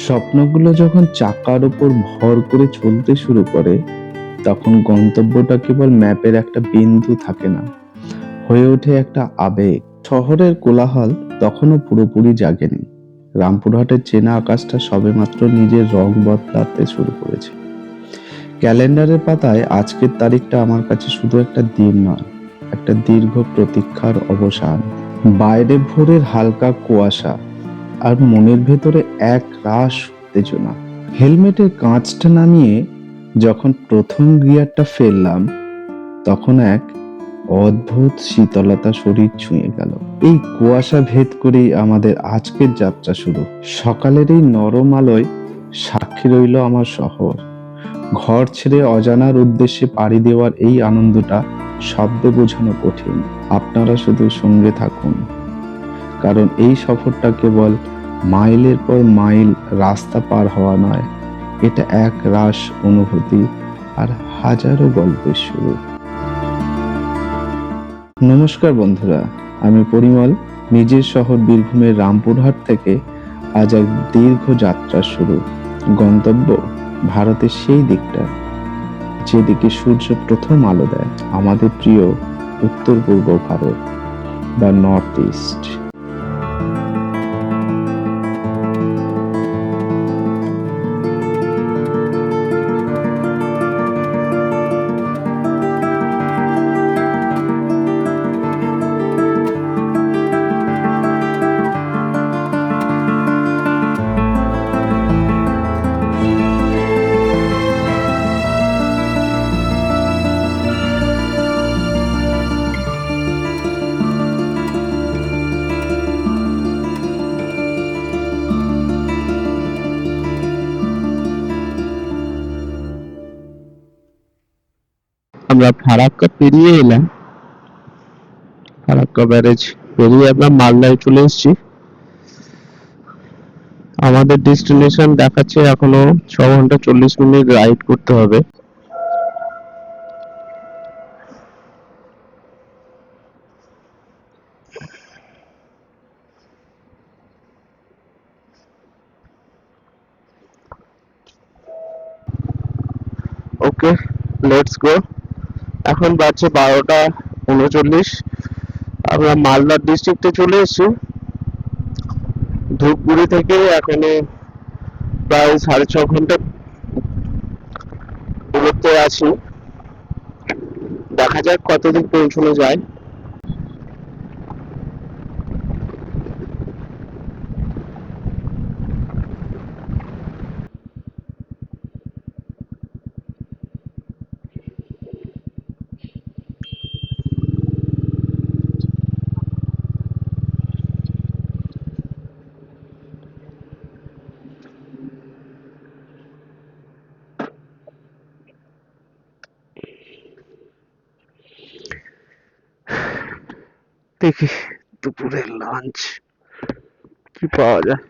স্বপ্নগুলো যখন চাকার উপর ভর করে চলতে শুরু করে, তখন গন্তব্যটা কেবল ম্যাপের একটা বিন্দু থাকে না, হয়ে ওঠে একটা আবেগ। শহরের কোলাহল তখনও পুরোপুরি জাগেনি। রামপুরহাটের চেনা আকাশটা সবেমাত্র নিজের রং বদলাতে শুরু করেছে। ক্যালেন্ডারের পাতায় আজকের তারিখটা আমার কাছে শুধু একটা দিন নয়, একটা দীর্ঘ প্রতীক্ষার অবসান। বাইরে ভোরের হালকা কুয়াশা, আর মনের ভেতরে এক রাশ উত্তেজনা। হেলমেটের কাঁচটা নামিয়ে যখন প্রথম গিয়ারটা ফেললাম, তখন এক অদ্ভুত শীতলতা শরীর ছুঁয়ে গেল। এই কুয়াশা ভেদ করেই আমাদের আজকের যাত্রা শুরু। সকালের এই নরম আলোয় সাক্ষী রইল আমার শহর। ঘর ছেড়ে অজানার উদ্দেশ্যে পাড়ি দেওয়ার এই আনন্দটা শব্দে বোঝানো কঠিন। আপনারা শুধু সঙ্গে থাকুন, কারণ এই সফরটা কেবল মাইলের পর মাইল রাস্তা পার হওয়া নয়, এটা এক রাশ অনুভূতি আর হাজারো গল্পের শুরু। নমস্কার বন্ধুরা, আমি পরিমল। নিজের শহর বীরভূমের রামপুরহাট থেকে আজ এক দীর্ঘ যাত্রা শুরু। গন্তব্য ভারতের সেই দিকটা যেদিকে সূর্য প্রথম আলো দেয়, আমাদের প্রিয় উত্তর পূর্ব ভারত বা নর্থ ইস্ট। আমরা ফারাক্কা পেরিয়ে এলাম। ফারাক্কা ব্যারেজ পেরিয়ে আমরা মালদায় চলে এসেছি। আমাদের ডেস্টিনেশন দেখাচ্ছে এখনো 6 ঘন্টা 40 মিনিট রাইড করতে হবে। ওকে, লেটস গো। এখন বাজছে 12টা 39। আমরা মালদা ডিস্ট্রিক্টে চলে এসেছি। ধূপগুড়ি থেকে এখনো প্রায় 6.5 ঘন্টা দূরত্বে আছি। দেখা যাক কতদিন পৌঁছানো যায়। দেখি দুপুরের লাঞ্চ কি পাওয়া যায়।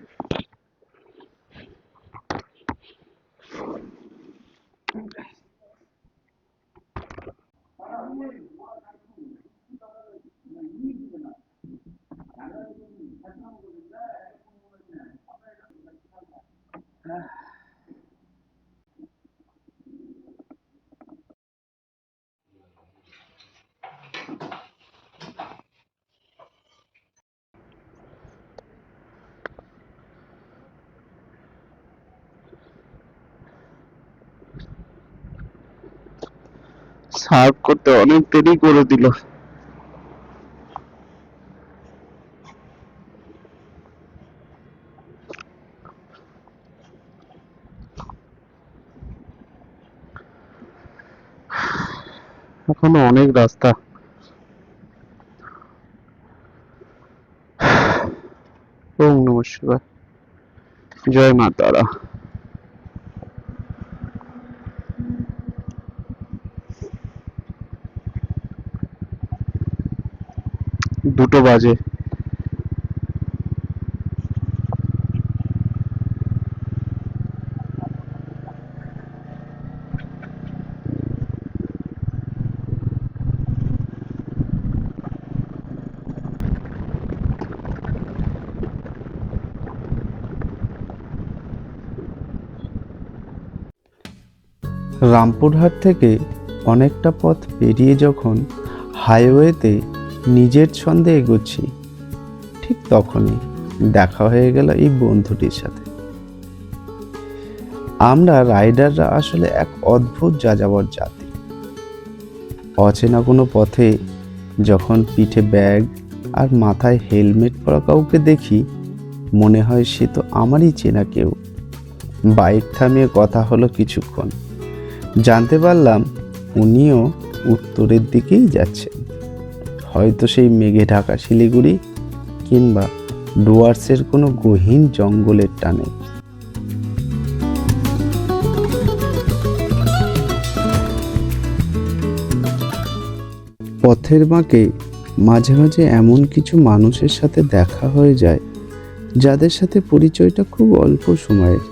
সার্ভ করতে অনেক দেরি করে দিল। এখনো অনেক রাস্তা। ওম নমঃ শিবায়, জয় মা তারা। 2টো বাজে। রামপুরহাট থেকে অনেকটা পথ পেরিয়ে যখন হাইওয়েতে নিজের ছন্দে এগোচ্ছি, ঠিক তখনই দেখা হয়ে গেল এই বন্ধুটির সাথে। আমরা রাইডাররা আসলে এক অদ্ভুত যাযাবর জাতি। অচেনা কোনো পথে যখন পিঠে ব্যাগ আর মাথায় হেলমেট পরা কাউকে দেখি, মনে হয় সে তো আমারই চেনা কেউ। বাইক থামিয়ে কথা হলো কিছুক্ষণ। জানতে পারলাম উনিও উত্তরের দিকেই যাচ্ছেন, হয়তো সেই মেঘে ঢাকা শিলিগুড়ি কিংবা ডুয়ার্সের কোনো গহীন জঙ্গলের টানে। পথের বাঁকে মাঝে মাঝে এমন কিছু মানুষের সাথে দেখা হয়ে যায় যাদের সাথে পরিচয়টা খুব অল্প সময়ের,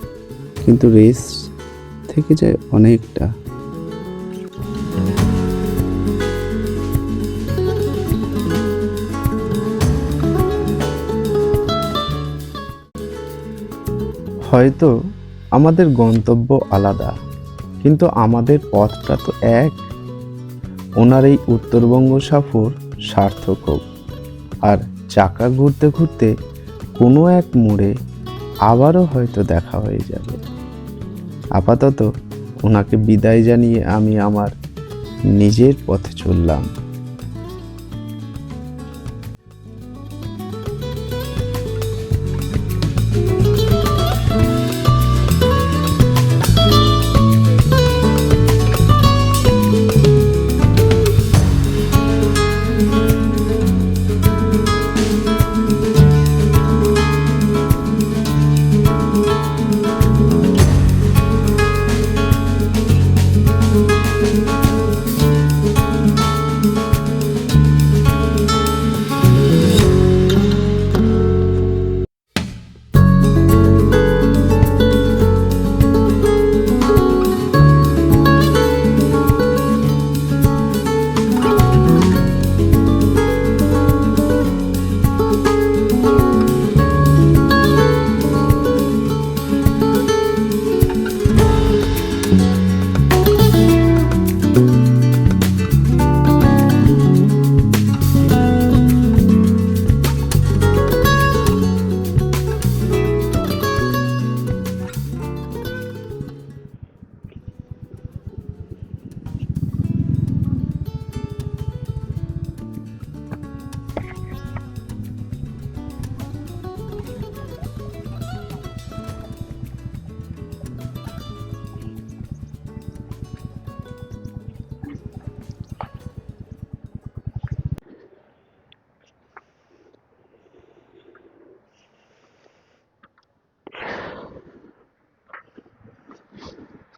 কিন্তু রেস থেকে যায় অনেকটা। হয়তো আমাদের গন্তব্য আলাদা, কিন্তু আমাদের পথটা তো এক। ওনার এই উত্তরবঙ্গ সফর সার্থক হোক, আর চাকা ঘুরতে ঘুরতে কোনো এক মোড়ে আবারও হয়তো দেখা হয়ে যাবে। আপাতত ওনাকে বিদায় জানিয়ে আমি আমার নিজের পথে চললাম।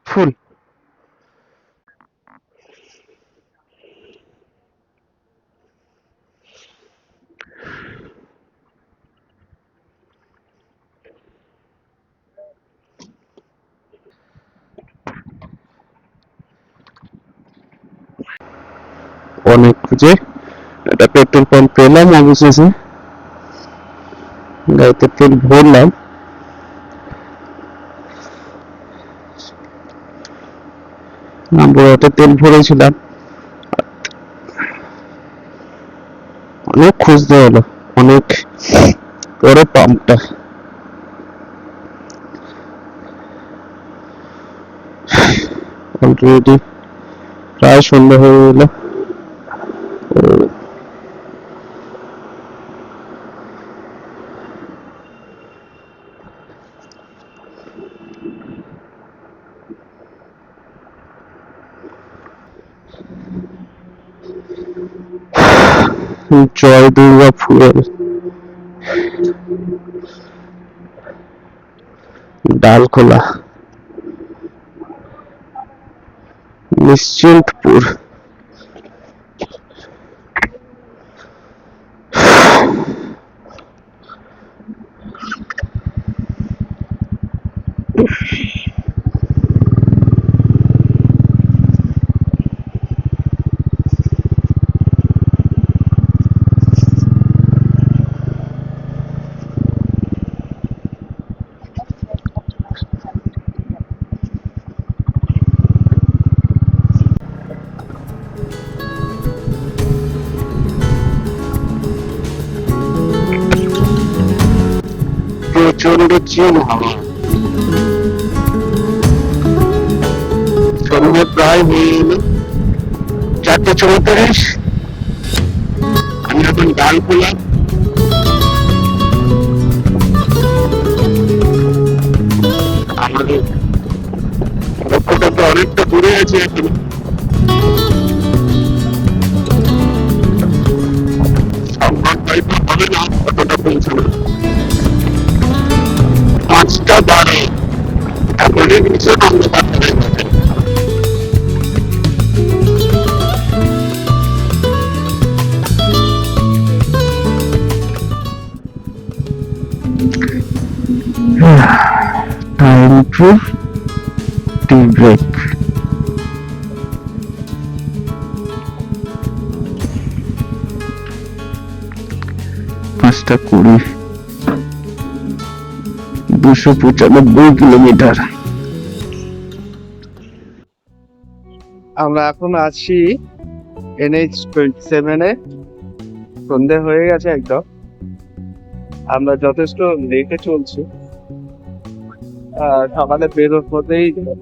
ফুল অনেক খুঁজে একটা পেট্রোল পাম্প পেলাম, অবশেষে গাড়িতে তেল ভরলাম। রামপুরহাটে তেল ভরেছিলাম, অনেক খুঁজতে হলো, অনেক পরে পাম্পটা। অলরেডি প্রায় সন্ধ্যা হয়ে গেল। জয় দুর্গা ফুয়েল, ডালখোলা, নিশ্চিন্তপুর। প্রচন্ড চিল হাওয়া। সন্ধ্যে প্রায় হয়ে এলো, 4:34। আমি এখন ডাল খোলাম। আমাদের লক্ষ্যটা তো অনেকটা দূরে আছে এখন। সম্ভব হয়তো হবে না অতটা পৌঁছানো। 5:12 এখনই ভীষণ অন্ধকার হয়ে গেছে। Time to tea break. পাঁচটা 20, 295 কিলোমিটার। আমরা এখন আছি NH-27 এ। সন্ধে হয়ে গেছে একদম। আমরা যথেষ্ট লেটে চলছি। সকালে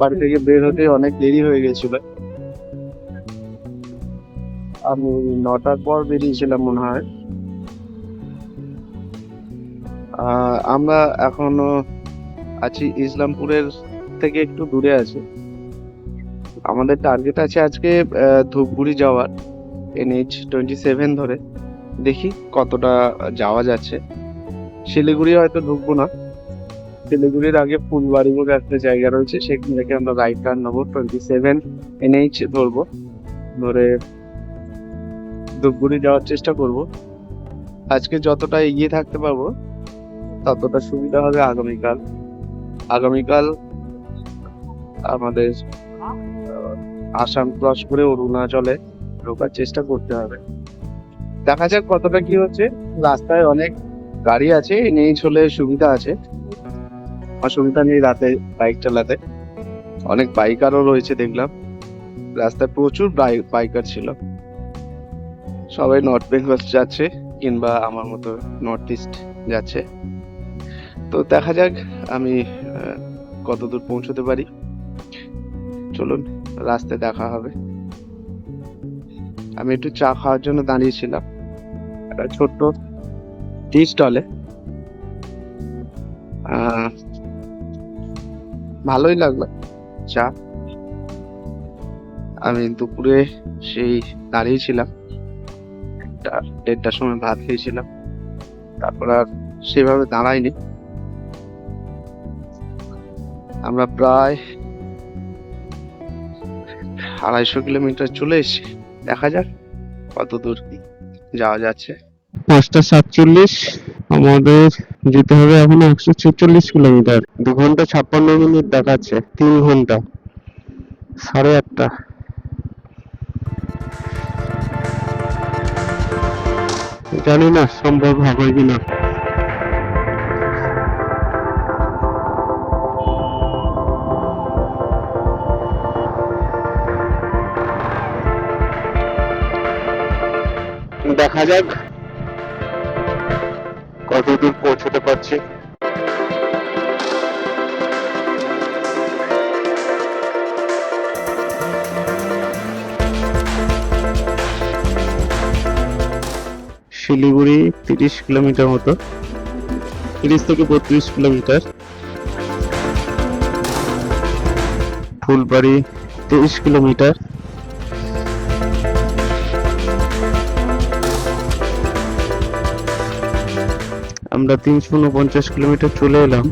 বাড়ি থেকে বের হতেই অনেক দেরি হয়ে গেছিল। আমি 9টার পর বেরিয়েছিলাম মনে হয়। আমরা এখনো আছি ইসলামপুরের থেকে একটু দূরে আছি। আমাদের টার্গেট আছে আজকে ধূপগুড়ি যাওয়ার, NH-27 ধরে। দেখি কতটা যাওয়া যাচ্ছে। শিলিগুড়ি হয়তো ঢুকবো না। শিলিগুড়ির আগে ফুলবাড়ি বলে একটা জায়গা রয়েছে, সেখান থেকে আমরা রাইট টার্ন নেবো, 27 NH ধরবো। ধরে ধূপগুড়ি যাওয়ার চেষ্টা করব। আজকে যতটা এগিয়ে থাকতে পারবো ততটা সুবিধা হবে আগামীকাল আমাদের আসাম ক্রস করে অরুণাচলে ঢোকার চেষ্টা করতে হবে। দেখা যাক কতটা কি হচ্ছে। রাস্তায় অনেক গাড়ি আছে, নেই চলে সুবিধা আছে, অসুবিধা নেই রাতে বাইক চালাতে। অনেক বাইকারও রয়েছে দেখলাম, রাস্তায় প্রচুর বাইকার ছিল। সবাই নর্থ বেঙ্গল যাচ্ছে কিংবা আমার মতো নর্থ ইস্ট যাচ্ছে। তো দেখা যাক আমি কতদূর পৌঁছতে পারি। চলুন, রাস্তায় দেখা হবে। আমি একটু চা খাওয়ার জন্য দাঁড়িয়েছিলাম একটা ছোট্ট টি স্টলে। ভালোই লাগলো চা। আমি দুপুরে সেই দাঁড়িয়েছিলাম, 1:30টার সময় ভাত খেয়েছিলাম, তারপর আর সেভাবে দাঁড়াইনি। আমরা প্রায় 250 কিলোমিটার চলে এসেছি। দেখা যাক কত দূর যাওয়া যাচ্ছে। 5:47, আমাদের যেতে হবে এখন 146 কিলোমিটার। 2 ঘন্টা 56 মিনিট দেখাচ্ছে, 3 ঘন্টা 8:30। জানি না সম্ভব হবে কিনা। দেখা যাক কতদূর পৌঁছতে পারছি। শিলিগুড়ি 30 কিলোমিটার মতো, 30 থেকে 32 কিলোমিটার। ফুলবাড়ি 23 কিলোমিটার। আমরা 349 কিলোমিটার চলে এলাম।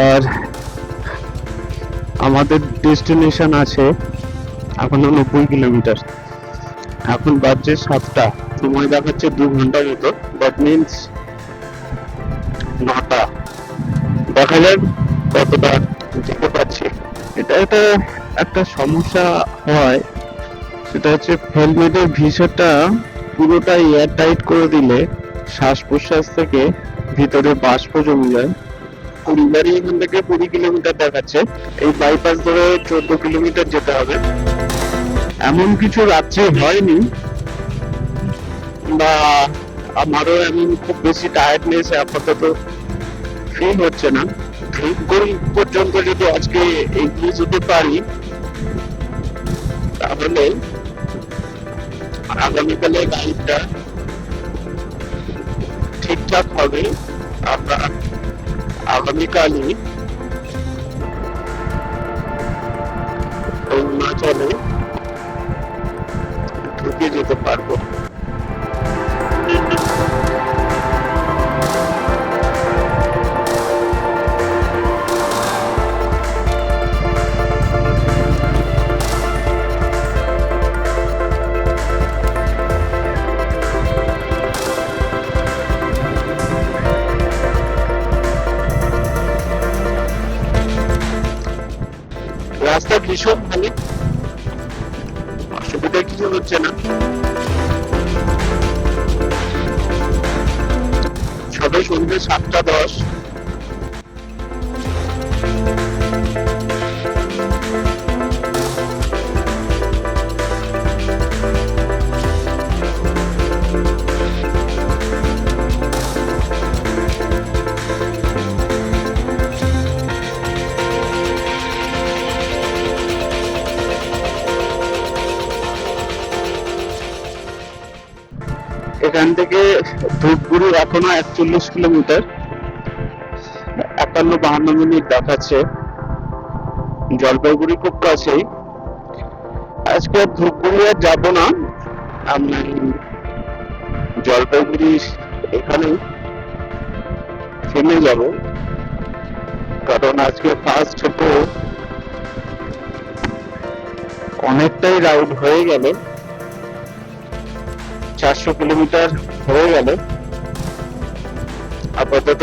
আর আমাদের ডেস্টিনেশন আছে এখনো 90 কিলোমিটার। এখন বাজছে 7টা, সময় দেখাচ্ছে 2 ঘন্টার মতো। দ্যাট মিনস 9টা। দেখা যাক কতটা যেতে পারছি। এটা একটা সমস্যা হয়, সেটা হচ্ছে হেলমেটের ভিসাটা পুরোটা এয়ার টাইট করে দিলে শ্বাস প্রশ্বাস থেকে ভিতরে বাষ্প জমে যায়। ফুলবাড়ি এখান থেকে 20 কিলোমিটার দেখাচ্ছে, এই বাইপাস ধরে 14 কিলোমিটার যেতে হবে। এমন কিছু রাত্রে হয়নি, বা আমারও এমন খুব বেশি টায়ার্ডনেস আপাতত ফিল হচ্ছে না। ধূপগুড়ি পর্যন্ত যদি আজকে এগিয়ে যেতে পারি, তাহলে আগামীকালে রাইডটা ঠিকঠাক হবে। আমরা আগামীকালই অরুণাচলে ঢুকে যেতে পারবো। রাস্তা ভীষণ ভালো, অসুবিধা কিছু হচ্ছে না। সবে সন্ধ্যে 7:10। এখান থেকে ধূপগুড়ি এখনো 41 কিলোমিটার, 51-52 মিনিট দেখাচ্ছে। জলপাইগুড়ি খুব কাছেই। আজকে ধূপগুড়ি আর যাবো না, আমি জলপাইগুড়ি এখানে থেমে যাব, কারণ আজকে ফার্স্ট তো অনেকটাই রাউন্ড হয়ে গেল, 400 কিলোমিটার হয়ে গেল। আপাতত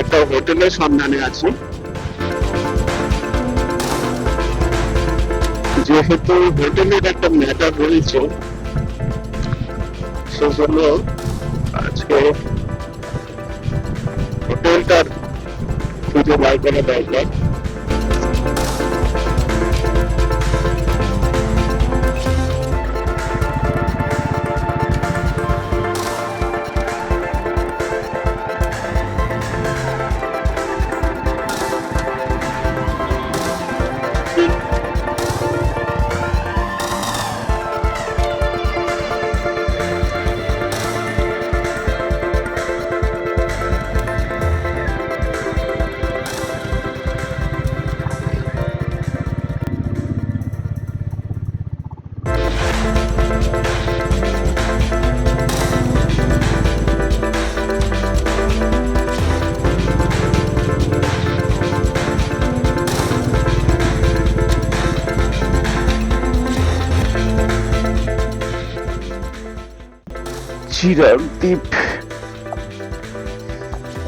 একটা হোটেলের সন্ধানে আছি, যেহেতু হোটেলের একটা ম্যাটার রয়েছে, সেজন্য আজকে হোটেলটার খুঁজে বার করা দরকার। চিরাগ দ্বীপ,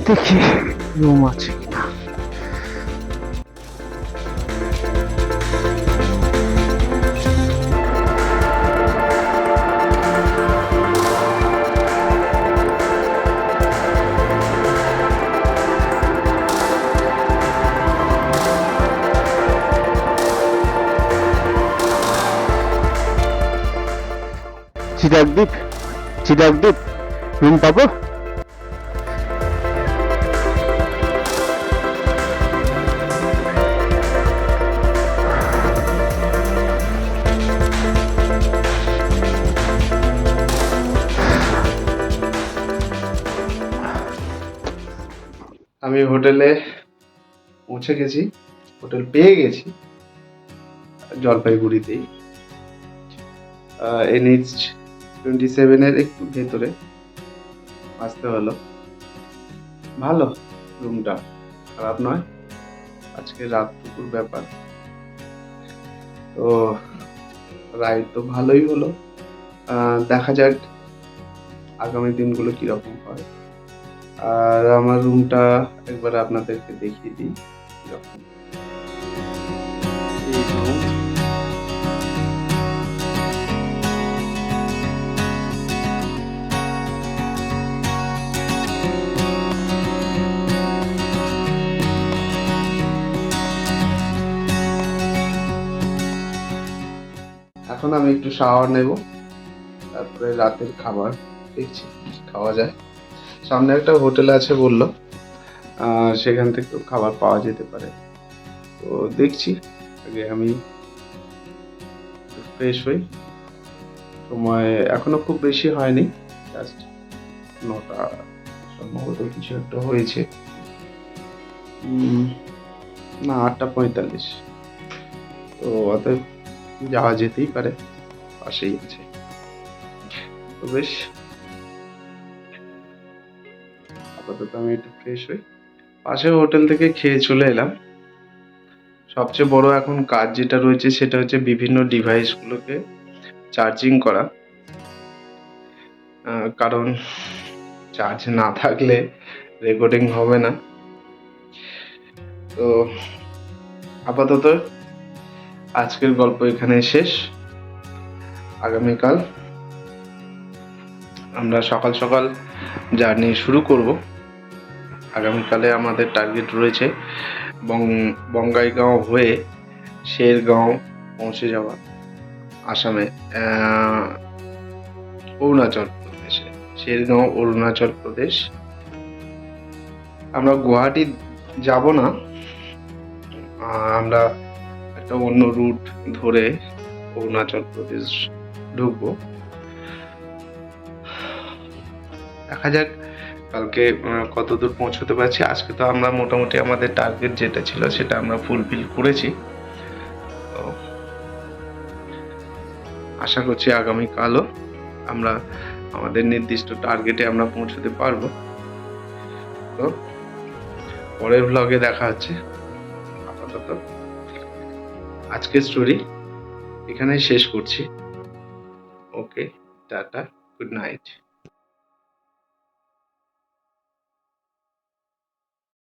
দেখি রুম আছে কিনা। চিরাগ দ্বীপ রুম পাবো? আমি হোটেলে পৌঁছে গেছি, হোটেল পেয়ে গেছি জলপাইগুড়িতেই, NH-27 একটু ভেতরে আসতে হলো। ভালো রুমটা, খারাপ নয়। আজকে রাতটুকুর ব্যাপার, তো রাইড তো ভালোই হলো। দেখা যাক আগামী দিনগুলো কিরকম হয়। আর আমার রুমটা একবার আপনাদেরকে দেখিয়ে দিই কিরকম। এই রুম, এখন আমি একটু শাওয়ার নেব, তারপরে রাতের খাবার দেখছি খাওয়া যায়। সামনে একটা হোটেল আছে বললো, সেখান থেকেও খাবার পাওয়া যেতে পারে। তো দেখছি, আগে আমি ফ্রেশ হই। সময় এখনো খুব বেশি হয়নি, জাস্ট 9টা সম্ভবত কিছু একটা হয়েছে। না, 8টা 45। তো অতএব যাওয়া যেতেই পারে, পাশেই আছে। তো বেশ, আপাতত আমি একটু ফ্রেশ হই। পাশের হোটেল থেকে খেয়ে চলে এলাম। সবচেয়ে বড় এখন কাজ যেটা রয়েছে সেটা হচ্ছে বিভিন্ন ডিভাইসগুলোকে চার্জিং করা। কারণ চার্জ না থাকলে রেকর্ডিং হবে না। তো আপাতত আজকের গল্প এখানে শেষ। আগামীকাল আমরা সকাল সকাল জার্নি শুরু করব। আগামীকালে আমাদের টার্গেট রয়েছে বঙ্গাইগাঁও হয়ে শেরগাঁও পৌঁছে যাওয়া, আসামে, অরুণাচল প্রদেশে। শেরগাঁও অরুণাচল প্রদেশ। আমরা গুয়াহাটি যাব না, আমরা একটা অন্য রুট ধরে অরুণাচল প্রদেশ ঢুকবো। দেখা যাক কালকে কতদূর পৌঁছতে পারছি। আজকে তো আমরা মোটামুটি আমাদের টার্গেট যেটা ছিল সেটা আমরা ফুলফিল করেছি। তো আশা করছি আগামীকালও আমরা আমাদের নির্দিষ্ট টার্গেটে আমরা পৌঁছতে পারবো। তো পরের ভ্লগে দেখা হচ্ছে। আপাতত আজকের স্টোরি এখানেই শেষ করছি। ওকে, টাটা, গুড নাইট।